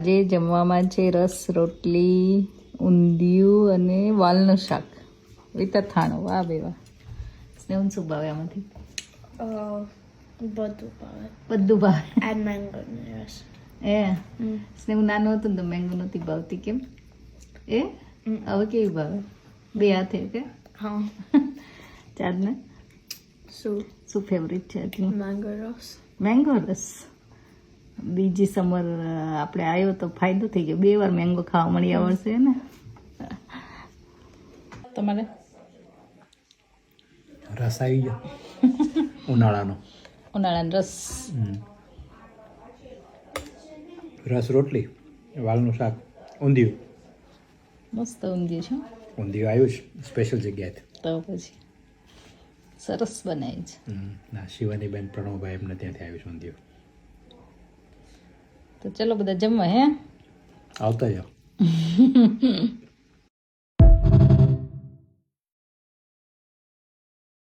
જે જમવામાં છે રસ રોટલી ઊંધિયું અને વાલનું શાક વિથ અથાણું. વાહ બે વાહ. સ્નેહન શું ભાવે આમાંથી? બધું ભાવે. બધું ભાવે. એન્ડ મેંગો રસ. એ સ્નેહું નાનું હતું ને તો મેંગો નહોતી ભાવતી, કેમ? એ હવે કેવી ભાવે? બે હાથે કે? હા. ચાંદને શું ફેવરિટ છે આજનું? મેંગો રસ. મેંગો રસ. બીજી સમર આપણે આવ્યો તો ફાયદો થઈ ગયો, 2 વાર મેંગો ખાવા મળી આ વર્ષે ને. તમારે રસ આવી ગયો ઉનાળાનો. રસ રસ રોટલી, વાલનું શાક, ઊંધિયું. મસ્ત ઊંધિયું છે. ઊંધિયું આવ્યું છે સ્પેશિયલ જગ્યાએથી. તો પછી સરસ બનાવી છે. ના, શિવાની બેન પ્રણવભાઈ એમને ત્યાંથી આવ્યું છે ઊંધિયું. તો ચલો બધા જમવા. હે આવતા જાઓ.